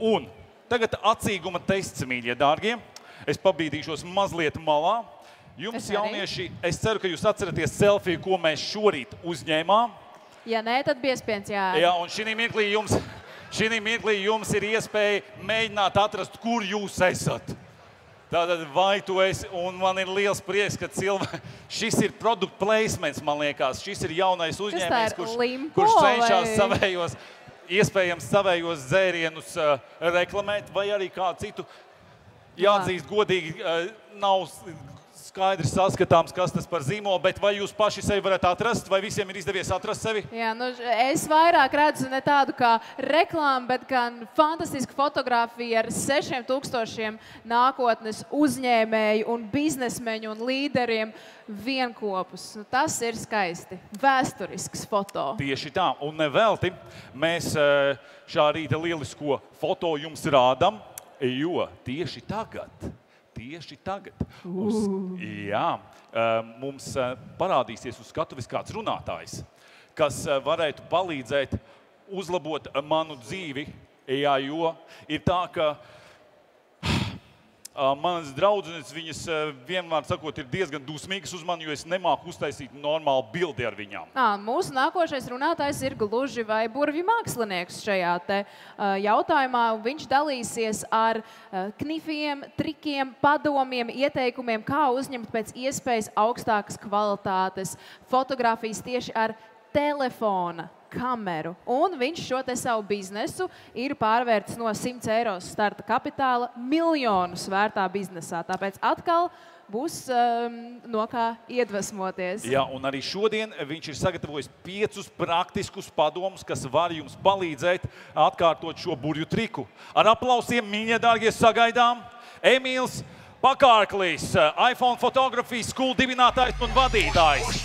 Un tagad acīguma tests, mīļie dārgie. Es pabīdīšos mazliet malā. Jums, jaunieši, es ceru, ka jūs atceraties selfiju, ko mēs šorīt uzņēmām. Ja nē, tad biespiens jā. Jā, un šī mirklī jums ir iespēja mēģināt atrast, kur jūs esat. Tātad, vai tu esi, un man ir liels prieks, ka šis ir product placements, man liekas. Šis ir jaunais uzņēmējs, kurš cenšas iespējams savējos dzērienus reklamēt, vai arī kādu citu. Jāatzīst godīgi, nav skaidrs saskatāms, kas tas par zīmolu, bet vai jūs paši sevi varat atrast, vai visiem ir izdevies atrast sevi? Jā, nu, es vairāk redzu ne tādu kā reklāmu, bet gan fantastisku fotografiju ar 6000 nākotnes uzņēmēju un biznesmeņu un līderiem vienkopus. Nu, tas ir skaisti. Vēsturisks foto. Tieši tā. Un nevelti mēs šā rīta lielisko foto jums rādam, jo tieši tagad mums parādīsies uz skatuves kāds runātājs, kas varētu palīdzēt uzlabot manu dzīvi, jo ir tā, ka manas draudzenes, viņas vienmēr sakot, ir diezgan dusmīgas uz mani, jo es nemāku uztaisīt normālu bildi ar viņām. Mūsu nākošais runātājs ir gluži vai burvju mākslinieks šajā te jautājumā. Viņš dalīsies ar knifiem, trikiem, padomiem, ieteikumiem, kā uzņemt pēc iespējas augstākas kvalitātes fotogrāfijas tieši ar telefona kameru. Un viņš šo te savu biznesu ir pārvērtis no 100 eiro starta kapitāla miljonus vērtā biznesā. Tāpēc atkal būs no kā iedvesmoties. Jā, un arī šodien viņš ir sagatavojis 5 praktiskus padomus, kas var jums palīdzēt atkārtot šo burju triku. Ar aplausiem, mīļie dārgie, sagaidām Emīls Pakārklis, iPhone Photography School dibinātājs un vadītājs.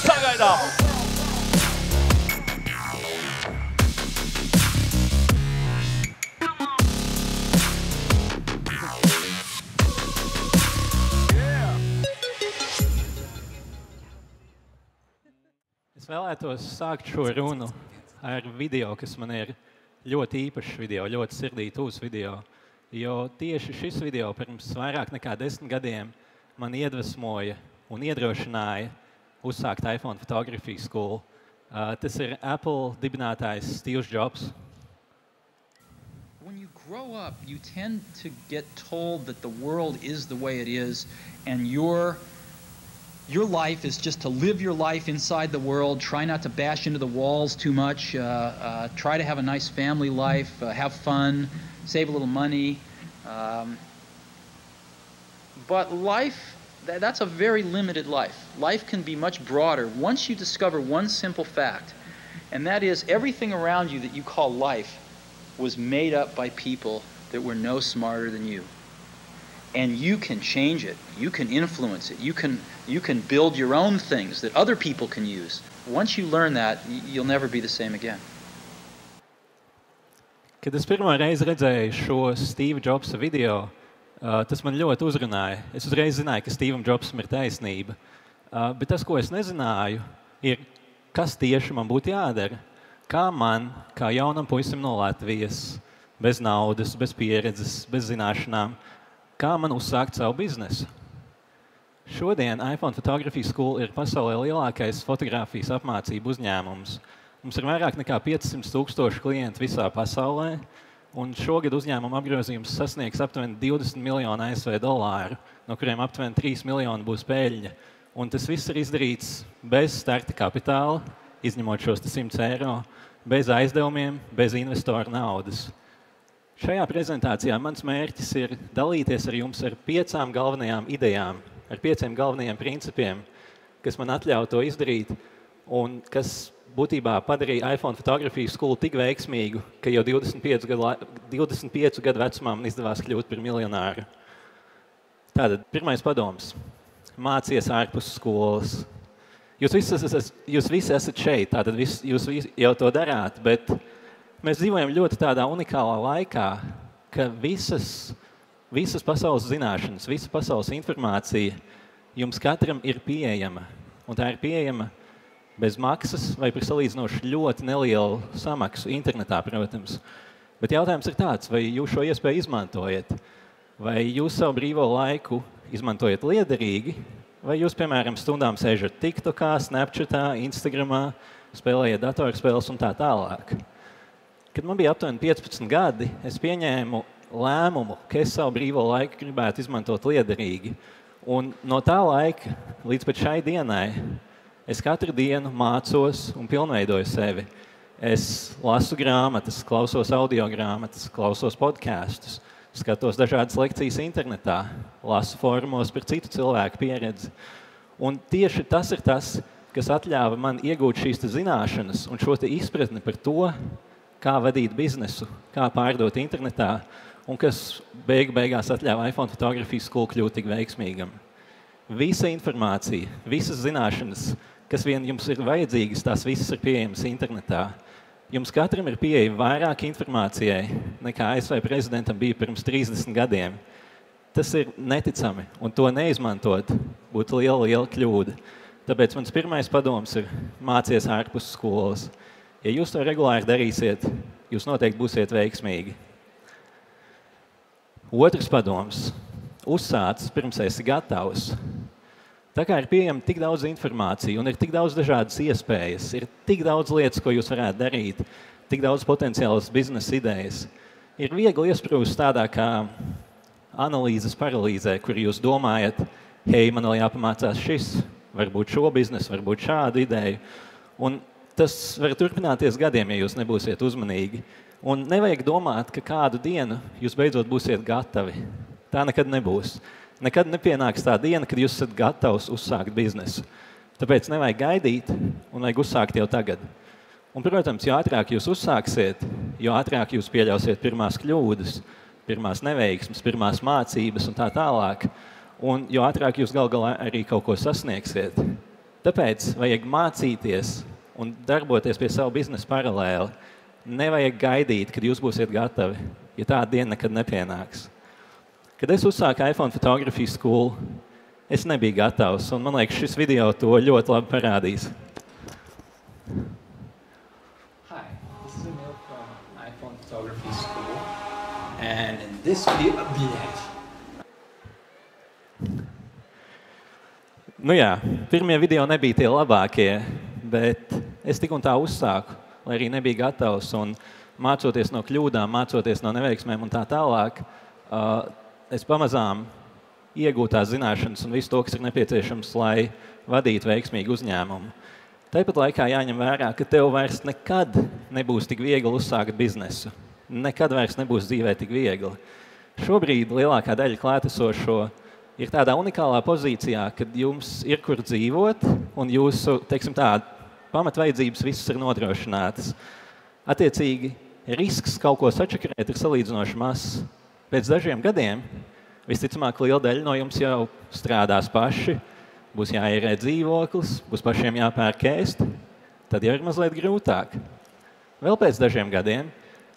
Sagaidām! Es vēlētos sākt šo runu ar video, kas man ir ļoti īpašs video, ļoti sirdī tūs video. Jo tieši šis video pirms vairāk nekā 10 gadiem man iedvesmoja un iedrošināja uzsākt iPhone Photography School. Tas ir Apple dibinātājs Steve Jobs. When you grow up, you tend to get told that the world is the way it is, and your life is just to live your life inside the world, try not to bash into the walls too much, try to have a nice family life, have fun, save a little money. But life, that's a very limited life. Life can be much broader once you discover one simple fact, and that is everything around you that you call life was made up by people that were no smarter than you. And you can change it, you can influence it, you can build your own things that other people can use. Once you learn that, you'll never be the same again. Kad es pirmo reizi redzēju šo Steve Jobsa video, tas man ļoti uzrunāja. Es uzreiz zināju, ka Steve'am Jobsam ir taisnība. Bet tas, ko es nezināju, ir, kas tieši man būtu jādara. Kā man, kā jaunam puisim no Latvijas, bez naudas, bez pieredzes, bez zināšanām, kā man uzsākt savu biznesu. Šodien iPhone Photography School ir pasaulē lielākais fotogrāfijas apmācību uzņēmums. Mums ir vairāk nekā 500,000 klientu visā pasaulē, un šogad uzņēmuma apgrozījums sasniegs aptuveni 20 miljonu ASV dolāru, no kuriem aptuveni 3 miljoni būs peļņa. Un tas viss ir izdarīts bez starta kapitāla, izņemot šos 100 eiro, bez aizdevumiem, bez investoru naudas. Šajā prezentācijā mans mērķis ir dalīties ar jums ar 5 galvenajām idejām, ar 5 galvenajiem principiem, kas man atļauj to izdarīt un kas būtībā padarīja iPhone Photography School tik veiksmīgu, ka jau 25 gadu vecumā man izdevās kļūt par miljonāru. Tātad, pirmais padoms. Mācies ārpus skolas. Jūs visi esat šeit, tātad jūs jau to darāt, bet mēs dzīvojam ļoti tādā unikālā laikā, ka visas pasaules zināšanas, visa pasaules informācija jums katram ir pieejama. Un tā ir pieejama bez maksas vai par salīdzinoši ļoti nelielu samaksu internetā, protams. Bet jautājums ir tāds, vai jūs šo iespēju izmantojat? Vai jūs savu brīvo laiku izmantojat liederīgi, vai jūs, piemēram, stundām sēžat TikTokā, Snapchatā, Instagramā, spēlējat datorspēles un tā tālāk? Kad man bija aptuveni 15 gadi, es pieņēmu lēmumu, ka es savu brīvo laiku gribētu izmantot liederīgi. Un no tā laika līdz pat šai dienai es katru dienu mācos un pilnveidoju sevi. Es lasu grāmatas, klausos audio grāmatas, klausos podkastus, skatos dažādas lekcijas internetā, lasu fórumos par citu cilvēku pieredzi. Un tieši tas ir tas, kas atļāva man iegūt šīs zināšanas un šo izpratni par to, kā vadīt biznesu, kā pārdot internetā, un kas beigās atļāva iPhone fotografijas skolu kļūt tik veiksmīgam. Visa informācija, visas zināšanas, kas vien jums ir vajadzīgas, tās visas ir pieejamas internetā. Jums katram ir pieeja vairāk informācijai, nekā ASV prezidentam bija pirms 30 gadiem. Tas ir neticami, un to neizmantot būtu liela kļūda. Tāpēc mans pirmais padoms ir mācies ārpus skolas. Ja jūs to regulāri darīsiet, jūs noteikti būsiet veiksmīgi. Otrs padoms. Uzsāc, pirms esi gatavs. Tā kā ir pieejama tik daudz informāciju un ir tik daudz dažādas iespējas, ir tik daudz lietas, ko jūs varētu darīt, tik daudz potenciālas biznesa idejas, ir viegli iesprūst tādā kā analīzes paralīzē, kur jūs domājat, hei, man vēl jāpamācās šis, varbūt šo biznesu, varbūt šādu ideju. Un tas var turpināties gadiem, ja jūs nebūsiet uzmanīgi. Un nevajag domāt, ka kādu dienu jūs beidzot būsiet gatavi. Tā nekad nebūs. Nekad nepienāks tā diena, kad jūs esat gatavs uzsākt biznesu. Tāpēc nevajag gaidīt un vajag uzsākt jau tagad. Un, protams, jo ātrāk jūs uzsāksiet, jo ātrāk jūs pieļausiet pirmās kļūdas, pirmās neveiksmes, pirmās mācības un tā tālāk. Un jo ātrāk jūs gal galā arī kaut ko sasniegsiet. Tāpēc vajag mācīties un darboties pie savu biznesu paralēli. Nevajag gaidīt, kad jūs būsiet gatavi, ja tā diena nekad nepienāks. Kad es uzsāku iPhone fotografijas skolu, es nebiju gatavs, un man liekas, šis video to ļoti labi parādīs. Hi, this is Emil from iPhone Photography School, and in this video, Nu jā, pirmie video nebija tie labākie, bet es tik un tā uzsāku, lai arī nebija gatavs, un mācoties no kļūdām, mācoties no neveiksmēm un tā tālāk, es pamazām iegūtu tās zināšanas un visu to, kas ir nepieciešams, lai vadītu veiksmīgu uzņēmumu. Tāpat laikā jāņem vērā, ka tev vairs nekad nebūs tik viegli uzsākt biznesu. Nekad vairs nebūs dzīvē tik viegli. Šobrīd lielākā daļa klātesošo ir tādā unikālā pozīcijā, kad jums ir kur dzīvot un jūsu, teiksim tā, pamatvajadzības visas ir nodrošinātas. Attiecīgi, risks kaut ko sačakarēt ir salīdzinoši mazs. Pēc dažiem gadiem, visticamāk, liela daļa no jums jau strādās paši, būs jāierē dzīvoklis, būs pašiem jāpērk ēst, tad jau ir mazliet grūtāk. Vēl pēc dažiem gadiem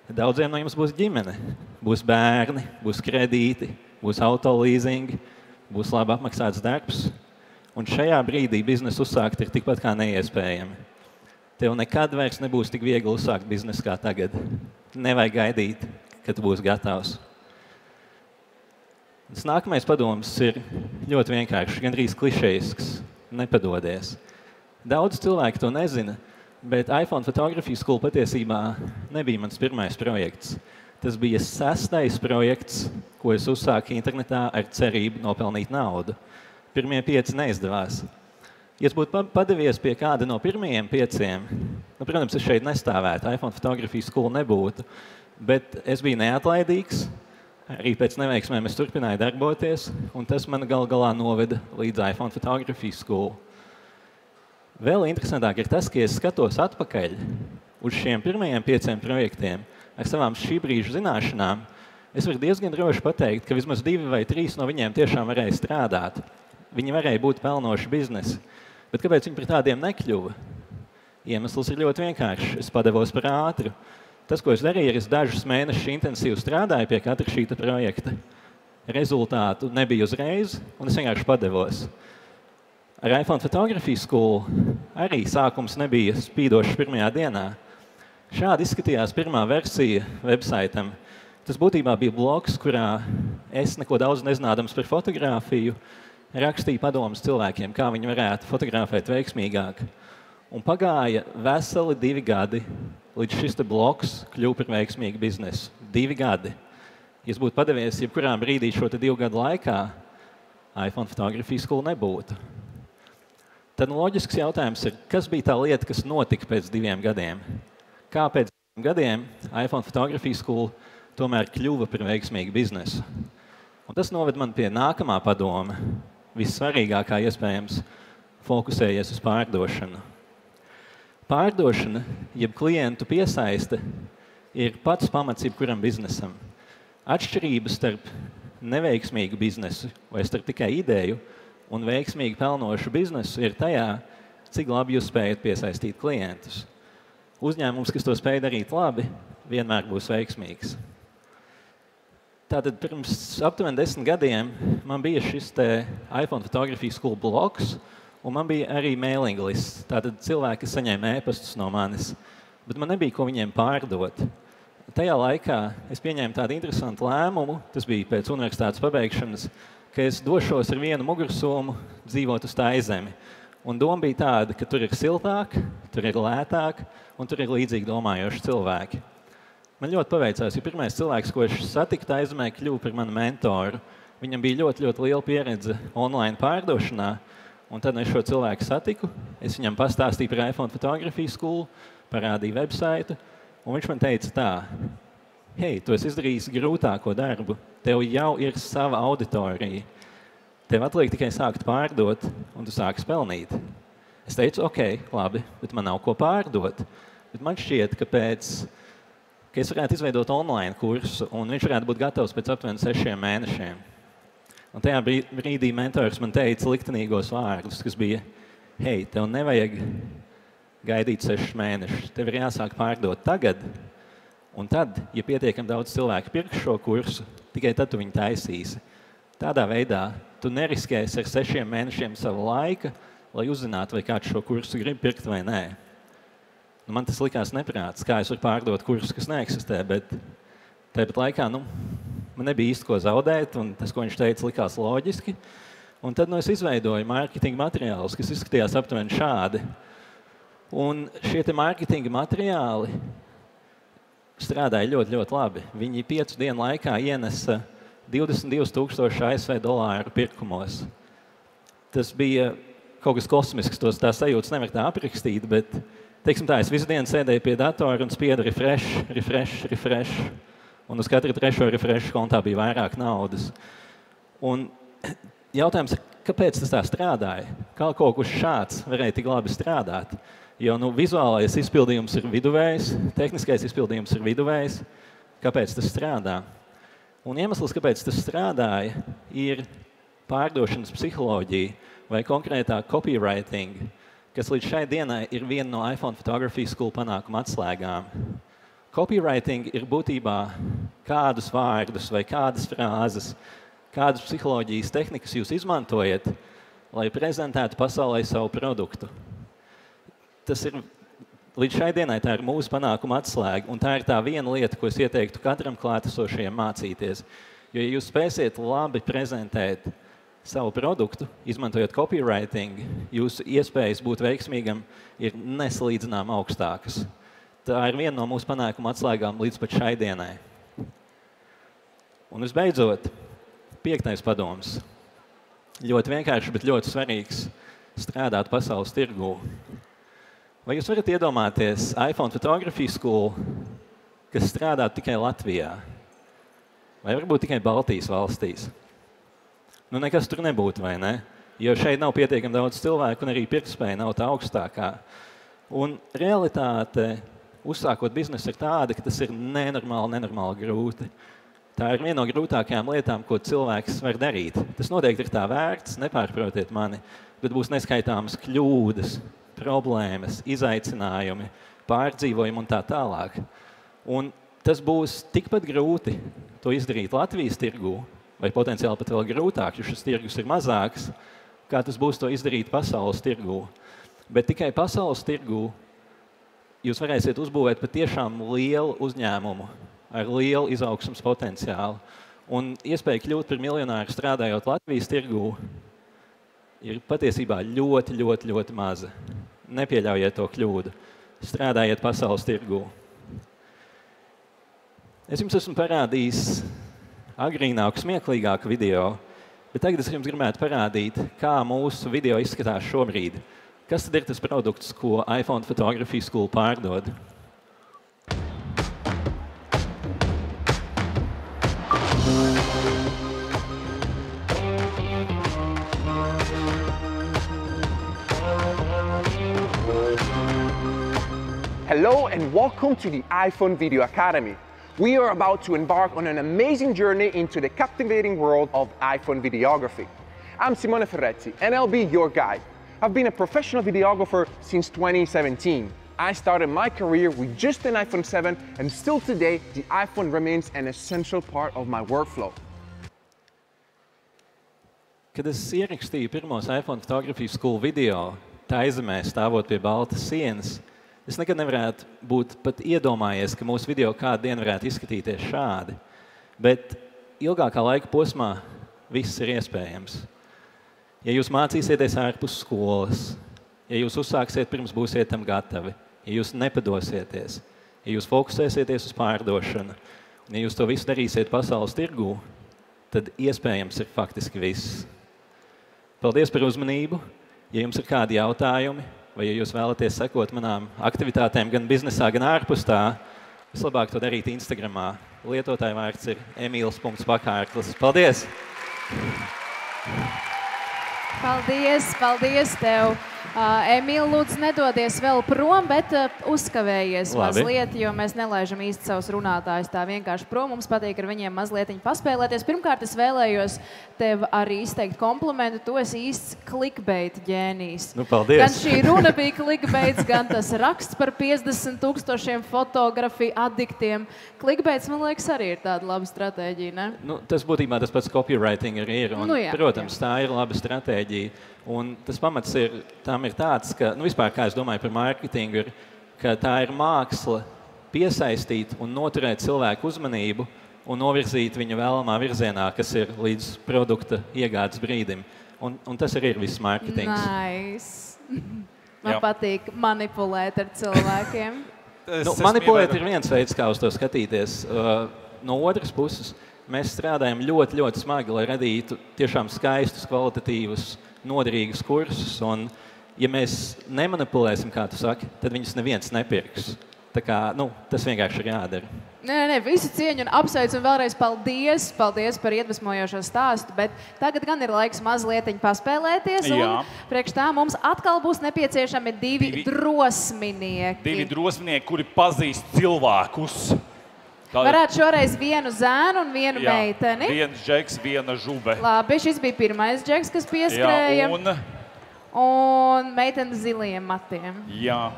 daudziem no jums būs ģimene, būs bērni, būs kredīti, būs autolīzingi, būs labi apmaksāts darbs, un šajā brīdī biznesu uzsākt ir tikpat kā neiespējami. Tev nekad vairs nebūs tik viegli uzsākt biznesu kā tagad. Nevajag gaidīt, kad būs gatavs. Tas nākamais padoms ir ļoti vienkāršs, gandrīz klišejisks. Nepadodies. Daudz cilvēku to nezina, bet iPhone fotografijas skola patiesībā nebija mans pirmais projekts. Tas bija 6. projekts, ko es uzsāku internetā ar cerību nopelnīt naudu. Pirmie 5 neizdevās. Ja es būtu padevies pie kāda no pirmajiem 5, protams, es šeit nestāvētu, iPhone fotografijas skola nebūtu, bet es biju neatlaidīgs, arī pēc neveiksmēm es turpināju darboties, un tas man gal galā noveda līdz iPhone fotografijas skolu. Vēl interesantāk ir tas, ka es skatos atpakaļ uz šiem pirmajiem 5 projektiem, ar savām šī brīža zināšanām, es varu diezgan droši pateikt, ka vismaz 2 vai 3 no viņiem tiešām varēja strādāt. Viņi varēja būt pelnoši biznesi. Bet kāpēc viņi par tādiem nekļuva? Iemesls ir ļoti vienkāršs. Es padevos par ātru. Tas, ko es darīju, ir, es dažus mēnešus intensīvi strādāju pie katra šīta projekta. Rezultātu nebija uzreiz, un es vienkārši padevos. Ar iPhone fotografijas skolu arī sākums nebija spīdošs pirmajā dienā. Šādi izskatījās pirmā versija websaitam. Tas būtībā bija blogs, kurā es neko daudz nezinādams par fotografiju, rakstīju padomus cilvēkiem, kā viņi varētu fotografēt veiksmīgāk. Un pagāja veseli 2 gadi, līdz šis blogs kļuva par veiksmīgu biznesu. 2 gadi. Ja es būtu padevies jebkurā brīdī šo 2 gadu laikā, iPhone Photography School nebūtu. Tad loģisks jautājums ir, kas bija tā lieta, kas notika pēc 2 gadiem? Kā pēc 2 gadiem iPhone Photography School tomēr kļuva par veiksmīgu biznesu? Un tas noved man pie nākamā padoma. Vissvarīgākā iespējams fokusējies uz pārdošanu. Pārdošana, jeb klientu piesaiste, ir pats pamats jebkuram biznesam. Atšķirības starp neveiksmīgu biznesu vai starp tikai ideju un veiksmīgi pelnošu biznesu ir tajā, cik labi jūs spējat piesaistīt klientus. Uzņēmums, kas to spēj darīt labi, vienmēr būs veiksmīgs. Tātad pirms aptuveni 10 gadiem man bija šis iPhone Photography School blogs, un man bija arī mailing lists. Tātad cilvēki, kas saņēma ēpastus no manis, bet man nebija ko viņiem pārdot. Tajā laikā es pieņēmu tādu interesantu lēmumu, tas bija pēc universitātes pabeigšanas, ka es došos ar vienu mugursomu dzīvot uz Taizemi. Un doma bija tāda, ka tur ir siltāk, tur ir lētāk, un tur ir līdzīgi domājoši cilvēki. Man ļoti paveicās, jo pirmais cilvēks, ko es satiku Taizemē, kļuva par manu mentoru. Viņam bija ļoti liela pieredze online pārdošanā, un tad es šo cilvēku satiku. Es viņam pastāstīju par iPhone Photography School, parādīju websaitu, un viņš man teica tā: hei, tu esi izdarījis grūtāko darbu, tev jau ir sava auditorija. Tev atliek tikai sākt pārdot, un tu sāksi pelnīt. Es teicu, ok, labi, bet man nav ko pārdot. Bet man šķiet, ka es varētu izveidot online kursu, un viņš varētu būt gatavs pēc aptuveni 6 mēnešiem. Un tajā brīdī mentors man teica liktenīgos vārdus, kas bija: hei, tev nevajag gaidīt 6 mēnešus, tev ir jāsāk pārdot tagad, un tad, ja pietiekami daudz cilvēku pirks šo kursu, tikai tad tu viņu taisīsi. Tādā veidā tu neriskēsi ar 6 mēnešiem savu laika, lai uzzinātu, vai kāds šo kursu grib pirkt vai nē. Man tas likās neprāts, kā es varu pārdot kursus, kas neeksistē, bet tāpat laikā man nebija īsti ko zaudēt, un tas, ko viņš teica, likās loģiski. Un tad es izveidoju mārketinga materiālus, kas izskatījās aptuveni šādi. Un šie mārketinga materiāli strādāja ļoti labi. Viņi 5 dienu laikā ienesa $22,000 ASV pirkumos. Tas bija kaut kas kosmisks, tā sajūtas nevar tā aprakstīt, bet teiksim tā, es visu dienu sēdēju pie datora un spiedu refresh, un uz katru 3. refresh kontā bija vairāk naudas. Un jautājums ir, kāpēc tas tā strādāja? Kā kaut kas šāds varēja tik labi strādāt? Jo vizuālais izpildījums ir viduvējs, tehniskais izpildījums ir viduvējs. Kāpēc tas strādā? Un iemesls, kāpēc tas strādāja, ir pārdošanas psiholoģija vai konkrētāk copywriting, kas līdz šai dienai ir viena no iPhone Photography School panākuma atslēgām. Copywriting ir būtībā kādus vārdus vai kādas frāzes, kādas psiholoģijas tehnikas jūs izmantojat, lai prezentētu pasaulē savu produktu. Tas ir, līdz šai dienai tā ir mūsu panākuma atslēga, un tā ir tā viena lieta, ko es ieteiktu katram klātesošajam mācīties. Jo, ja jūs spēsiet labi prezentēt savu produktu, izmantojot copywriting, jūsu iespējas būt veiksmīgam ir nesalīdzinām augstākas. Tā ir viena no mūsu panākuma atslēgām līdz pat šai dienai. Un visbeidzot, 5. padoms. Ļoti vienkārši, bet ļoti svarīgs strādāt pasaules tirgū. Vai jūs varat iedomāties iPhone Photography School, kas strādā tikai Latvijā? Vai varbūt tikai Baltijas valstīs? Nekas tur nebūtu, vai ne? Jo šeit nav pietiekami daudz cilvēku, un arī pirktspēja nav tā augstākā. Un realitāte, uzsākot biznesu, ir tāda, ka tas ir nenormāli grūti. Tā ir viena no grūtākajām lietām, ko cilvēks var darīt. Tas noteikti ir tā vērts, nepārprotiet mani, bet būs neskaitāmas kļūdas, problēmas, izaicinājumi, pārdzīvojumi un tā tālāk. Un tas būs tikpat grūti to izdarīt Latvijas tirgū, vai potenciāli pat vēl grūtāk, jo šis tirgus ir mazāks, kā tas būs to izdarīt pasaules tirgū. Bet tikai pasaules tirgū jūs varēsiet uzbūvēt patiešām lielu uzņēmumu ar lielu izaugsmes potenciālu. Un iespēja kļūt par miljonāru strādājot Latvijas tirgū ir patiesībā ļoti, ļoti, ļoti maza. Nepieļaujiet to kļūdu. Strādājiet pasaules tirgū. Es jums esmu parādījis agrīnāku, smieklīgāku video, bet tagad es jums gribētu parādīt, kā mūsu video izskatās šobrīd. Kas tad ir tas produkts, ko iPhone Photography School pārdod? Hello and welcome to the iPhone Video Academy. We are about to embark on an amazing journey into the captivating world of iPhone videography. I'm Simone Ferretti and I'll be your guide. I've been a professional videographer since 2017. I started my career with just an iPhone 7 and still today the iPhone remains an essential part of my workflow. Kad es ierakstīju pirmos iPhone Photography School video, Taizemē stāvot pie baltas sienas, es nekad nevarētu būt pat iedomājies, ka mūsu video kādu dienu varētu izskatīties šādi. Bet ilgākā laika posmā viss ir iespējams. Ja jūs mācīsieties ārpus skolas, ja jūs uzsāksiet pirms būsiet tam gatavi, ja jūs nepadosieties, ja jūs fokusēsieties uz pārdošanu, un ja jūs to visu darīsiet pasaules tirgū, tad iespējams ir faktiski viss. Paldies par uzmanību. Ja jums ir kādi jautājumi, vai ja jūs vēlaties sekot manām aktivitātēm gan biznesā, gan ārpus tā, vislabāk to darīt Instagramā. Lietotāja vārds ir Emīls.Pakārklis. Paldies! Paldies tev! Emīl, lūdzu, nedodies vēl prom, bet uzkavējies mazliet, jo mēs nelaižam īsti savus runātājus tā vienkārši prom. Mums patīk ar viņiem mazlietiņ paspēlēties. Pirmkārt, es vēlējos tev arī izteikt komplimentu. Tu esi īsts clickbait ģēnijs. Nu, paldies! Gan šī runa bija clickbaits, gan tas raksts par 50,000 fotografiju adiktiem. Clickbaits, man liekas, arī ir tāda laba stratēģija, ne? Nu, tas būtībā tas pats copywriting arī ir. Un, jā, protams, tā ir laba stratēģija. Un tas pamats ir tāds, ka, vispār, kā es domāju par mārketingu, ir, ka tā ir māksla piesaistīt un noturēt cilvēku uzmanību un novirzīt viņu vēlamā virzienā, kas ir līdz produkta iegādes brīdim. Un tas arī ir viss mārketings. Nice. Man patīk manipulēt ar cilvēkiem. Manipulēt ir viens veids, kā uz to skatīties. No otras puses, mēs strādājam ļoti, ļoti smagi, lai radītu tiešām skaistus, kvalitatīvus, noderīgus kursus. Un, ja mēs nemanipulēsim, kā tu saki, tad viņus neviens nepirks. Tā kā, tas vienkārši ir jādara. Nē, visu cieņu un apsveicu un vēlreiz paldies par iedvesmojošo stāstu, bet tagad gan ir laiks mazlietiņ paspēlēties, un priekš tā mums atkal būs nepieciešami divi drosminieki. Divi drosminieki, kuri pazīst cilvēkus. Varētu šoreiz vienu zēnu un vienu meiteni. Viens džeks, viena žube. Labi, šis bija pirmais džeks, kas pieskrēja. Un meitene ziliem matiem. Jā.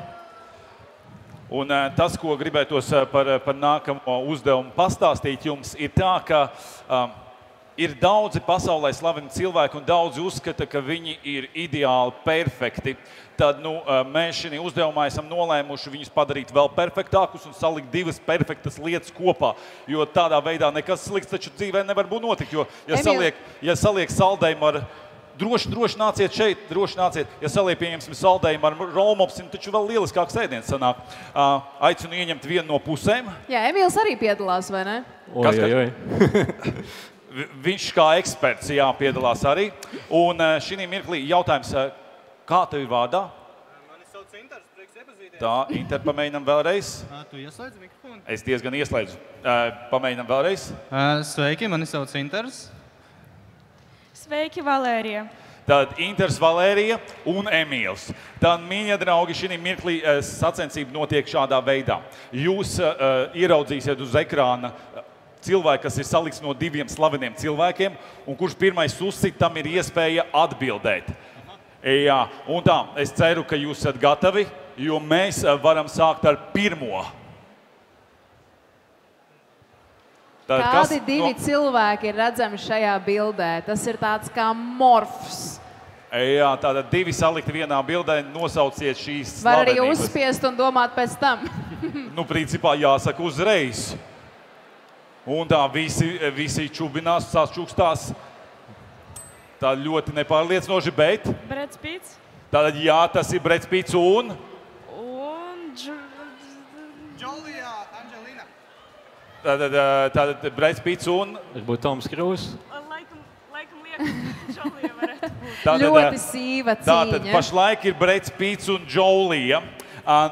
Un tas, ko gribētos par nākamo uzdevumu pastāstīt jums, ir tā, ka ir daudzi pasaulē slaveni cilvēki un daudzi uzskata, ka viņi ir ideāli perfekti. Tad mēs šī uzdevumā esam nolēmuši viņus padarīt vēl perfektākus un salikt divas perfektas lietas kopā. Jo tādā veidā nekas slikts taču dzīvē nevar būt notikt. Jo, ja saliek saldējumu ar droši nāciet šeit, droši nāciet. Ja saliek, pieņemsim, saldējumu ar rolmopsim, taču vēl lieliskāks ēdiens sanāk. Aicinu ieņemt vienu no pusēm. Jā, Emīls arī piedalās, vai ne? Oi. Viņš kā eksperts piedalās arī. Un šī mirklī jautājums, kā tev ir vārdā? Mani sauc Inters, prieks iepazīties. Tā, Inter, pamēģinam vēlreiz. Tu ieslēdzi mikrofonu? Es diezgan ieslēdzu. Pamēģinam vēlreiz. Sveiki, mani sauc Inters. Sveiki, Valērija. Tad Inters, Valērija un Emīls. Tad, mīļie draugi, šī mirklī sacensība notiek šādā veidā. Jūs ieraudzīsiet uz ekrāna cilvēku, kas ir salikts no diviem slaveniem cilvēkiem, un kurš pirmais uzsit, tam ir iespēja atbildēt. Jā, un tā, es ceru, ka jūs esat gatavi, jo mēs varam sākt ar pirmo. Tad, kādi divi cilvēki ir redzami šajā bildē? Tas ir tāds kā morfs. Jā, tātad divi salikti vienā bildē, nosauciet šīs Var arī slavenības. uzspiest un domāt pēc tam. Nu, principā jāsaka uzreiz. Un tā visi čubinās, sačukstās. Tā ļoti nepārliecinoši, bet Breds Pits tātad jā, tas ir Breds Pits un un Džolija, Anģelīna. tātad Breds Pits un Varbūt Toms Krūzs. laikam liekam, Džolija varētu būt. Ļoti sīva Tātad cīņa. pašlaik ir Breds Pits un Džolija.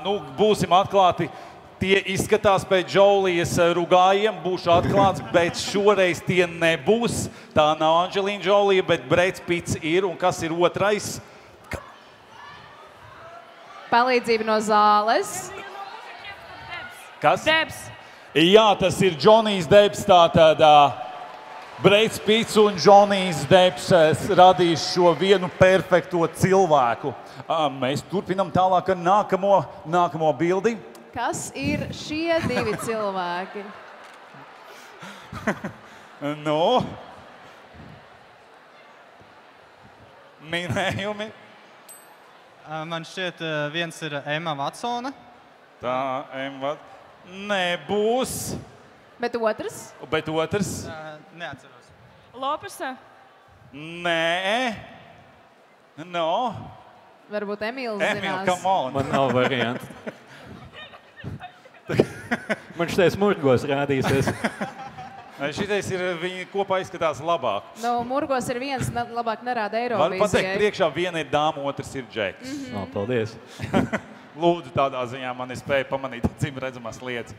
Nu, būsim atklāti. Tie izskatās pēc Džolijas rugājiem, būšu atklāts, bet šoreiz tie nebūs. Tā nav Anģelīna Džolija, bet Breds Pits ir. Un kas ir otrais? Palīdzība no zāles. Kas? Debs. Jā, tas ir Džonijs Debs. Tātad Breds Pits un Džonijs Debs radīs šo vienu perfekto cilvēku. Mēs turpinam tālāk ar nākamo bildi. Kas ir šie divi cilvēki? Nu, minējumi. Man šķiet, viens ir Emma Watsona. Tā, nebūs. Bet otrs? Bet otrs? Neatceros. Lopesa. Nē. No. Varbūt Emīls Emīl, zinās. come on. Man nav variantu. Man šitais murgos rādīsies. Šitais ir, viņi kopā izskatās labāk. Nu, murgos ir viens, labāk nerāda Var pateikt, Eirovīzijai. priekšā viena ir dāma, otrs ir džeks. No, paldies. Lūdzu, tādā ziņā mani spēja pamanīt acīm redzamas lietas.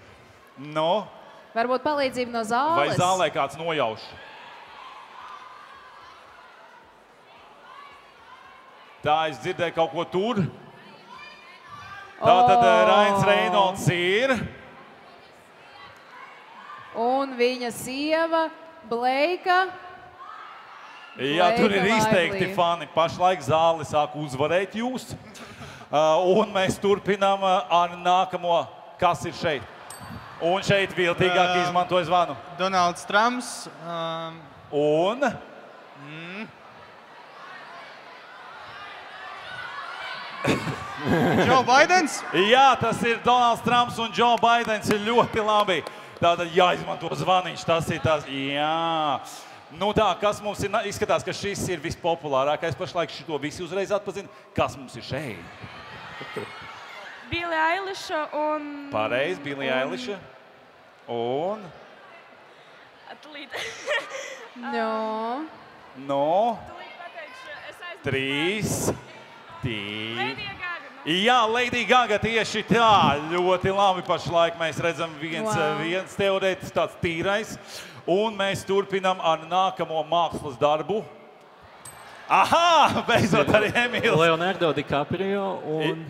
No. Varbūt palīdzība no Vai zāles. zālē kāds nojauš? Tā, es dzirdēju kaut ko tur. Tātad Rains Reinolds ir. Un viņa sieva Bleika. Jā, tur ir Bleika izteikti Lively. fani. Pašlaik zāle sāk uzvarēt jūs. Un mēs turpinām ar nākamo. Kas ir šeit? Un šeit viltīgāk izmantoja zvanu. Donalds Trumps. Un Joe Baidens. jā, tas ir Donalds Trumps un Joe Baidens ir ļoti labi. Tātad jāizmanto zvaniņš, tas ir tas, jā. Nu tā, kas mums ir, izskatās, ka šis ir vispopulārākais pašlaik, šito visi uzreiz atpazina. Kas mums ir šeit? Billie Eilish un... Pareizi, Billie Eilish. Un? Atlīt. No. No. Tūlīt pateikšu, es aizmirsu. 3, 2. Lady Gaga. Nu. Jā, Lady Gaga tieši tā. Ļoti labi pašlaik mēs redzam viens teorētis, tāds tīrais. Un mēs turpinam ar nākamo mākslas darbu. Aha, beidzot arī Emīls. Leonardo DiCaprio un...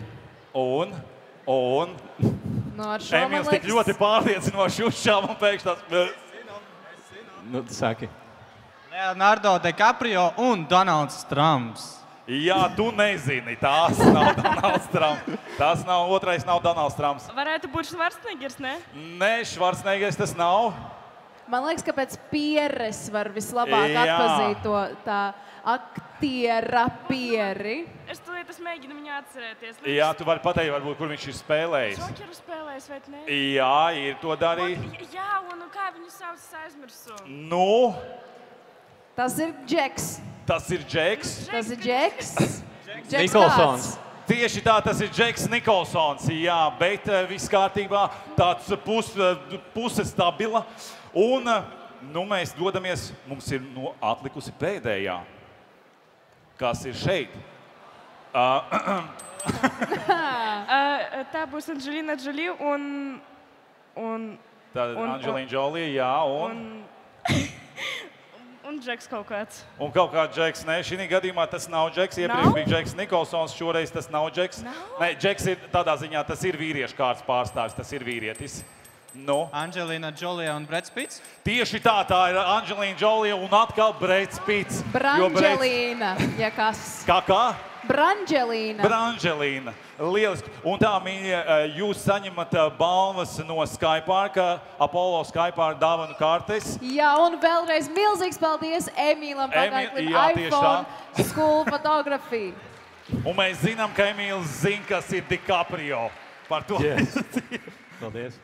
No ar šo, man Emīls tik liekas, ļoti pārliecinoši uzšāva un pēkšņi tāds... Nu, saki. Leonardo DiCaprio un Donalds Trumps. Jā, tu nezini, tās nav Donalds Trumps. Tas nav, otrais nav Donalds Trumps. Varētu būt Schwarzeneggers, ne? Nē, Schwarzeneggers tas nav. Man liekas, ka pēc pieres var vislabāk Jā. atpazīt to tā aktiera pieri. Es tūlīt mēģinu viņu atcerēties. Jā, tu vari pateikt, varbūt, kur viņš ir spēlējis. Jokeru spēlējis, vai ne? Jā, ir to darījis. Jā, un kā viņu sauc, es aizmirsu. Nu, Tas ir Džeks. tas ir Džeks. Tas ir Džeks. Džeks Nikolsons. kāds? Tieši tā, tas ir Džeks Nikolsons. Jā, bet viss kārtībā, tāds puse stabila. Un nu, mēs dodamies, mums ir atlikusi pēdējā. Kas ir šeit? Tā būs Angelina Jolie un Tātad Angelina Jolie, jā, un Džeks kaut kāds. un kaut kā Džeks. Nē, šī gadījumā tas nav Džeks. Iepriekš bija Džeks Nikolsons, šoreiz tas nav Džeks. Nē, Džeks ir tādā ziņā, tas ir vīriešu kārtas pārstāvis, tas ir vīrietis. Nu, Angelina Jolie un Breds Pits. tieši tā ir Angelina Jolie un atkal Breds Pits. Jo Breds- Branģelīna, ja kas. Kā? Branželīna. Branželīna. Lieliski. Un tā, mīļie, jūs saņemat balvas no Skyparka, Apollo Skypark dāvanu kartes. Jā, un vēlreiz milzīgs paldies Emīlam Pagaiklim, jā, tieši iPhone School Photography. Un mēs zinām, ka Emīls zina, kas ir DiCaprio. Par to. Yes. Paldies.